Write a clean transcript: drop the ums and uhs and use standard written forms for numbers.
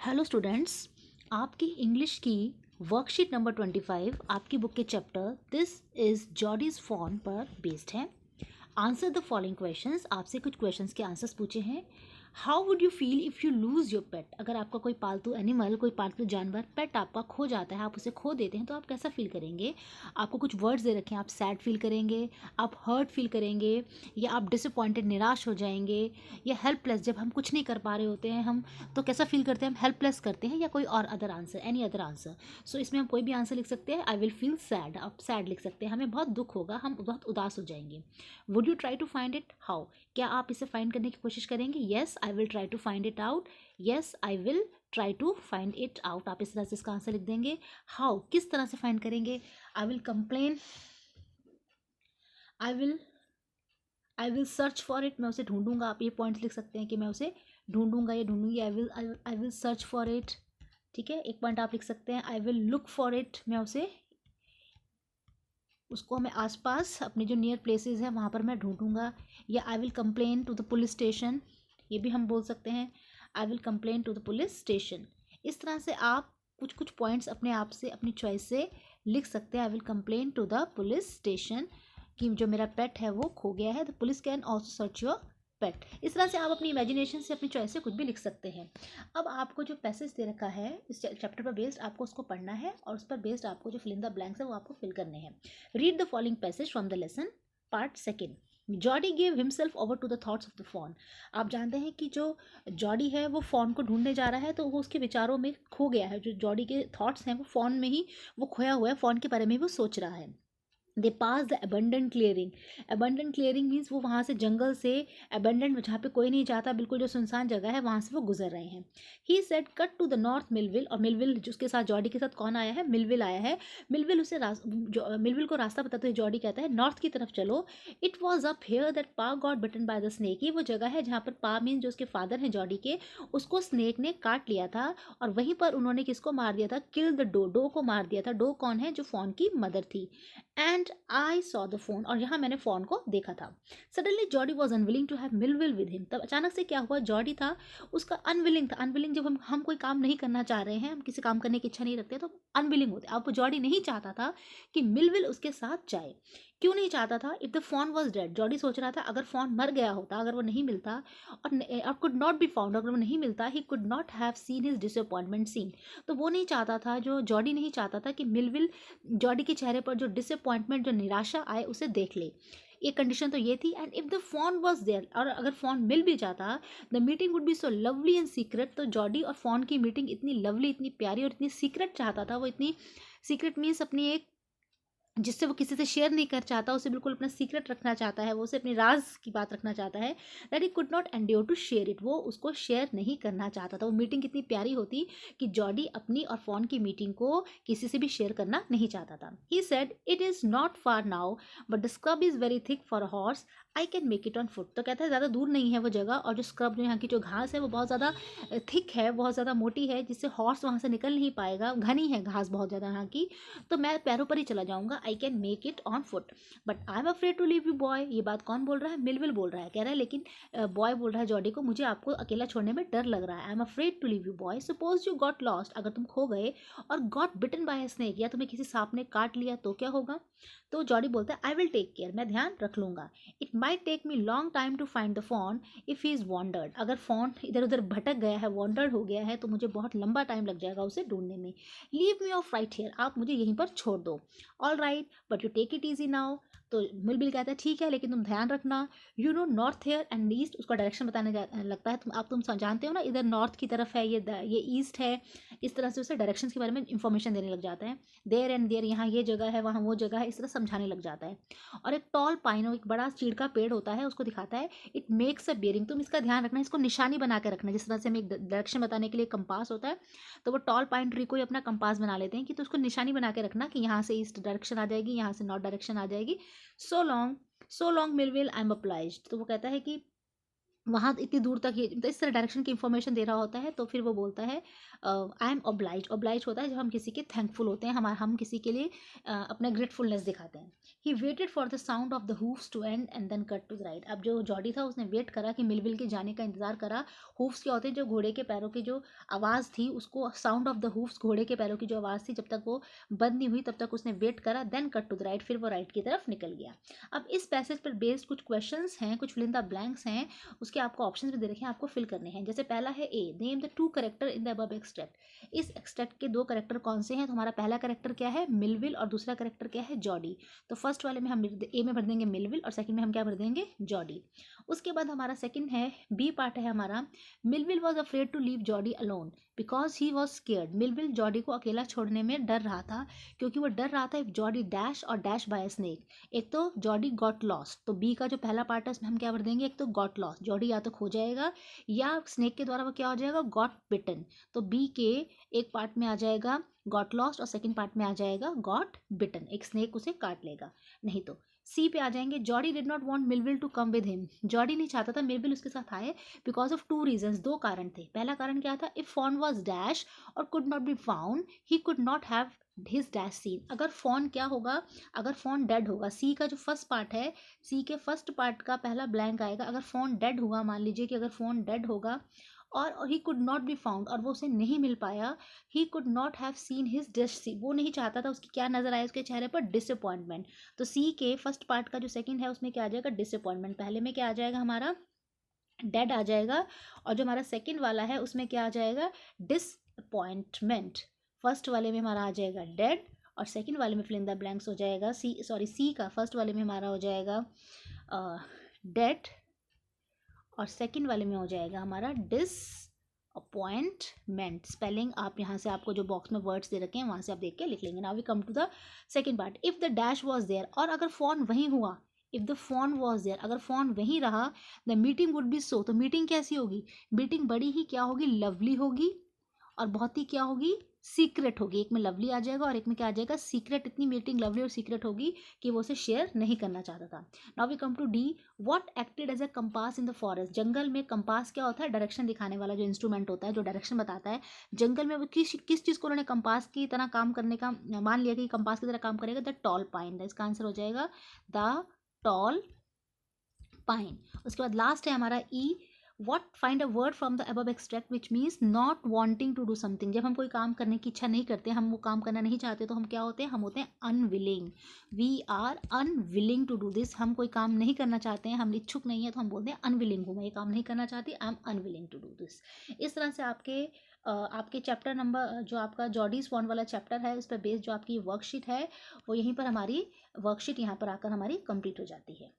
Hello students, आपकी English की worksheet number 25 आपकी बुक के chapter this is Jodie's form पर बेस्ड है। Answer the following questions. आपसे कुछ क्वेश्चंस के आंसर्स पूछे हैं। How would you feel if you lose your पेट। अगर आपका कोई पालतू एनिमल, कोई पालतू जानवर, पेट आपका खो जाता है, आप उसे खो देते हैं, तो आप कैसा फील करेंगे। आपको कुछ वर्ड्स दे रखे हैं, आप सैड फील करेंगे, आप हर्ट फील करेंगे, या आप डिसअपॉइंटेड निराश हो जाएंगे, या हेल्पलेस। जब हम कुछ नहीं कर पा रहे होते हैं हम, तो कैसा फील करते हैं, हम हेल्पलेस करते हैं, या कोई और other answer, any other answer. So इसमें हम कोई भी आंसर लिख सकते हैं। आई विल फील सैड, आप सैड लिख सकते हैं, हमें बहुत दुख होगा, हम बहुत उदास हो जाएंगे। Would you try to find it. How, क्या आप इसे फाइंड करने की कोशिश करेंगे। Yes I will try to find it out. Yes I will try to find it out. आप इस तरह से इसका आंसर लिख देंगे। हाउ, किस तरह से फाइंड करेंगे। आई will complain, I will search for it, मैं उसे ढूंढूंगा। आप ये पॉइंट्स लिख सकते हैं कि मैं उसे ढूंढूंगा या ढूंढूंगी। I will search for it. ठीक है, एक पॉइंट आप लिख सकते हैं। I will look for it, मैं उसे, उसको मैं आसपास अपने जो नियर प्लेसेस हैं वहाँ पर मैं ढूंढूंगा। या I will complain to the police station, ये भी हम बोल सकते हैं। I will complain to the police station. इस तरह से आप कुछ कुछ पॉइंट्स अपने आप से, अपनी चॉइस से लिख सकते हैं। I will complain to the police station कि जो मेरा पेट है वो खो गया है। The police can also search your pet. इस तरह से आप अपनी इमेजिनेशन से, अपनी चॉइस से कुछ भी लिख सकते हैं। अब आपको जो पैसेज दे रखा है इस चैप्टर पर बेस्ड, आपको उसको पढ़ना है और उस पर बेस्ड आपको जो फिल इन द ब्लैंक्स है वो आपको फिल करने हैं। Read the following passage from the lesson part second. Jody gave himself over to the thoughts of the fawn. आप जानते हैं कि जो जॉडी है वो फॉन को ढूंढने जा रहा है, तो वो उसके विचारों में खो गया है। जो जॉडी के थॉट्स हैं वो फॉन में ही वो खोया हुआ है, फॉन के बारे में वो सोच रहा है। They pass the abandoned clearing. Abandoned clearing means वो वहाँ से जंगल से, अबंडेंट जहाँ पे कोई नहीं जाता, बिल्कुल जो सुनसान जगह है वहाँ से वो गुजर रहे हैं। He said cut to the north Millwheel. और मिलविल जिसके साथ, जॉडी के साथ कौन आया है, मिलविल आया है। मिलविल उसे मिलविल को रास्ता बताते हुए जॉडी कहता है नॉर्थ की तरफ चलो। It was up here that pa got bitten by the snake. ये वो जगह है जहाँ पर पा मीन जो उसके फादर हैं जॉडी के, उसको स्नेक ने काट लिया था। और वहीं पर उन्होंने किसको मार दिया था, किल द डो, डो को मार दिया था। डो कौन है, जो फॉन की मदर थी। And I saw the fawn, और यहाँ मैंने फोन को देखा था। Suddenly Jody was unwilling to have Millwheel with him. तब अचानक से क्या हुआ, जॉडी था उसका अनविलिंग था। अनविलिंग जब हम कोई काम नहीं करना चाह रहे हैं, हम किसी काम करने की इच्छा नहीं रखते, तो अनविलिंग होते। अब जॉडी नहीं चाहता था कि मिलविल उसके साथ जाए। क्यों नहीं चाहता था, if the fawn was dead. Jordi सोच रहा था अगर फोन मर गया होता, अगर वो नहीं मिलता, और कुड नॉट बी फाउंड, अगर वो नहीं मिलता, he could not have seen his disappointment seen. तो वो नहीं चाहता था, जो जॉडी नहीं चाहता था कि मिलविल, जॉडी के चेहरे पर जो डिसअपॉइंटमेंट, जो निराशा आए, उसे देख ले। ये कंडीशन तो ये थी। And if the fawn was there, और अगर फोन मिल भी जाता, the meeting would be so lovely and secret. तो जॉडी और फोन की मीटिंग इतनी लवली, इतनी प्यारी और इतनी सीक्रेट चाहता था वो। इतनी सीक्रेट मीन्स अपनी एक, जिससे वो किसी से शेयर नहीं कर चाहता, उसे बिल्कुल अपना सीक्रेट रखना चाहता है, वो उसे अपनी राज की बात रखना चाहता है। That he could not endure to share it, वो उसको शेयर नहीं करना चाहता था। वो मीटिंग कितनी प्यारी होती कि जॉडी अपनी और फोन की मीटिंग को किसी से भी शेयर करना नहीं चाहता था। He said it is not far now but the scrub is very thick for a horse, I can make it on foot. तो कहता है ज़्यादा दूर नहीं है वो जगह, और जो स्क्रब, जो यहाँ की जो घास है वो बहुत ज़्यादा थिक है, बहुत ज़्यादा मोटी है, जिससे हॉर्स वहाँ से निकल नहीं पाएगा। घनी है घास बहुत ज़्यादा यहाँ की, तो मैं पैरों पर ही चला जाऊँगा। I can make it on foot but I am afraid to leave you boy. ये बात कौन बोल रहा है, मिलविल बोल रहा है। कह रहा है लेकिन बॉय बोल रहा है जॉडी को, मुझे आपको अकेला छोड़ने में डर लग रहा है। I am afraid to leave you boy. Suppose you got lost, अगर तुम खो गए, और got bitten by a snake, या तुम्हें किसी सांप ने काट लिया, तो क्या होगा। तो जॉडी बोलता है आई विल टेक केयर, मैं ध्यान रख लूंगा। It might take me long time to find the fawn if he is wandered. अगर फोन इधर उधर भटक गया है, वॉन्डर्ड हो गया है, तो मुझे बहुत लंबा टाइम लग जाएगा उसे ढूंढने में। Leave me off right here, आप मुझे यहीं पर छोड़ दो। All right but you take it easy now. तो मिलबिल कहता है ठीक है, लेकिन तुम ध्यान रखना। You know north here and east, उसका डायरेक्शन बताने लगता है। तुम जानते हो ना, इधर नॉर्थ की तरफ है, ये ईस्ट है। इस तरह से उसे डायरेक्शंस के बारे में इंफॉर्मेशन देने लग जाता है। देयर एंड देयर, यहाँ ये जगह है, वहाँ वो जगह है, इस तरह समझाने लग जाता है। और एक टॉल पाइन, एक बड़ा चीड़ का पेड़ होता है, उसको दिखाता है। इट मेक्स अ बेयरिंग, तुम इसका ध्यान रखना, इसको निशानी बना के रखना। जिस तरह से हमें एक डायरेक्शन बताने के लिए कंपास होता है, तो वो टॉल पाइन ट्री को ही अपना कंपास बना लेते हैं कि तो उसको निशानी बना के रखना कि यहाँ से ईस्ट डायरेक्शन आ जाएगी, यहाँ से नॉर्थ डायरेक्शन आ जाएगी। So long Millville, I am apologised. तो वो कहता है कि वहाँ इतनी दूर तक ये मतलब इस तरह डायरेक्शन की इन्फॉर्मेशन दे रहा होता है, तो फिर वो बोलता है आई एम ऑब्लाइज। ऑब्लाइज होता है जब हम किसी के थैंकफुल होते हैं, हम किसी के लिए अपना ग्रेटफुलनेस दिखाते हैं। He waited for the sound of the hoofs to end and then cut to the right. अब जो जॉडी था उसने वेट करा कि मिलविल के जाने का इंतजार करा। हूफ्स क्या होते हैं, जो घोड़े के पैरों की जो आवाज़ थी उसको, साउंड ऑफ द हूफ्स घोड़े के पैरों की जो आवाज़ थी, जब तक वो बंद नहीं हुई तब तक उसने वेट करा। Then cut to the right, फिर वो राइट की तरफ निकल गया। अब इस पैसेज पर बेस्ड कुछ क्वेश्चंस हैं, कुछ फिल इन द ब्लैंक्स हैं, उसके आपको ऑप्शंस भी दे रखे हैं, आपको फिल करने हैं। जैसे पहला है A, name the two character in the above extract. इस एक्सट्रैक्ट के दो करेक्टर कौन से हैं? तो हमारा पहला करेक्टर क्या है? मिलविल, और दूसरा करेक्टर क्या है? जॉडी। तो फर्स्ट वाले में हम ए में भर देंगे मिलविल, और सेकंड में हम क्या भर देंगे? जॉडी। उसके बाद हमारा सेकंड है, बी पार्ट है हमारा, Millwheel was afraid to leave Jody alone because he was scared. Millwheel Jody को अकेला छोड़ने में डर रहा था, क्योंकि वो डर रहा था इफ जॉडी डैश और डैश बाय स्नेक। एक तो जॉडी गॉट लॉस्ट, तो बी का जो पहला पार्ट है उसमें हम क्या भर देंगे? एक तो गॉट लॉस्ट, जॉडी या तो खो जाएगा या स्नेक के द्वारा वो क्या हो जाएगा? गॉट बिटन। तो बी के एक पार्ट में आ जाएगा गॉट लॉस्ट और सेकंड पार्ट में आ जाएगा गॉट बिटन, एक स्नेक उसे काट लेगा। नहीं तो सी पे आ जाएंगे, Jody did not want Millwheel to come with him. Jody नहीं चाहता था मिलविल उसके साथ आए बिकॉज ऑफ टू रीजंस, दो कारण थे। पहला कारण क्या था? If fawn was dash or could not be found he could not have his dash seen. अगर फोन क्या होगा? अगर फोन डेड होगा, सी का जो फर्स्ट पार्ट है, सी के फर्स्ट पार्ट का पहला ब्लैंक आएगा। अगर फोन डेड होगा, मान लीजिए कि अगर फोन डेड होगा और he could not be found, और वो उसे नहीं मिल पाया, he could not have seen his dash see, वो नहीं चाहता था उसकी क्या नजर आए? उसके चेहरे पर डिसअपॉइंटमेंट। तो सी के फर्स्ट पार्ट का जो सेकंड है उसमें क्या आ जाएगा? डिसअपॉइंटमेंट। पहले में क्या आ जाएगा? हमारा डेड आ जाएगा, और जो हमारा सेकंड वाला है उसमें क्या आ जाएगा? डिसअपॉइंटमेंट। फर्स्ट वाले में हमारा आ जाएगा डेड, और सेकंड वाले में फिल इन द ब्लैंक्स हो जाएगा सी का फर्स्ट वाले में हमारा हो जाएगा डेड, और सेकंड वाले में हो जाएगा हमारा डिसअपॉइंटमेंट। स्पेलिंग आप यहाँ से, आपको जो बॉक्स में वर्ड्स दे रखे हैं वहाँ से आप देख के लिख लेंगे। Now we come to the second part, if the dash was there, और अगर फोन वहीं हुआ, if the fawn was there, अगर फोन वहीं रहा, the meeting would be so, तो मीटिंग कैसी होगी? मीटिंग बड़ी ही क्या होगी? लवली होगी, और बहुत ही क्या होगी? सीक्रेट होगी। एक में लवली आ जाएगा और एक में क्या आ जाएगा? सीक्रेट। इतनी मीटिंग लवली और सीक्रेट होगी कि वो उसे शेयर नहीं करना चाहता था। Now we come to d, what acted as a compass in the forest. जंगल में कंपास क्या होता है? डायरेक्शन दिखाने वाला जो इंस्ट्रूमेंट होता है, जो डायरेक्शन बताता है। जंगल में वो किस चीज़ को उन्होंने कंपास की तरह काम करने का मान लिया कि कंपास की तरह काम करेगा? The tall pine. इसका आंसर हो जाएगा द टॉल पाइन। उसके बाद लास्ट है हमारा E, what find a word from the above extract which means not wanting to do something. जब हम कोई काम करने की इच्छा नहीं करते, हम वो काम करना नहीं चाहते, तो हम क्या होते हैं? हम होते हैं unwilling. We are unwilling to do this. हम कोई काम नहीं करना चाहते हैं, हम इच्छुक नहीं है, तो हम बोलते हैं अनविलिंग हूँ, मैं ये काम नहीं करना चाहती, I am unwilling to do this. इस तरह से आपके चैप्टर नंबर, जो आपका जॉडीज फॉन्ट वाला चैप्टर है, उस पर बेस्ड जो आपकी वर्कशीट है वो यहीं पर हमारी वर्कशीट यहाँ पर आकर हमारी कंप्लीट हो जाती है।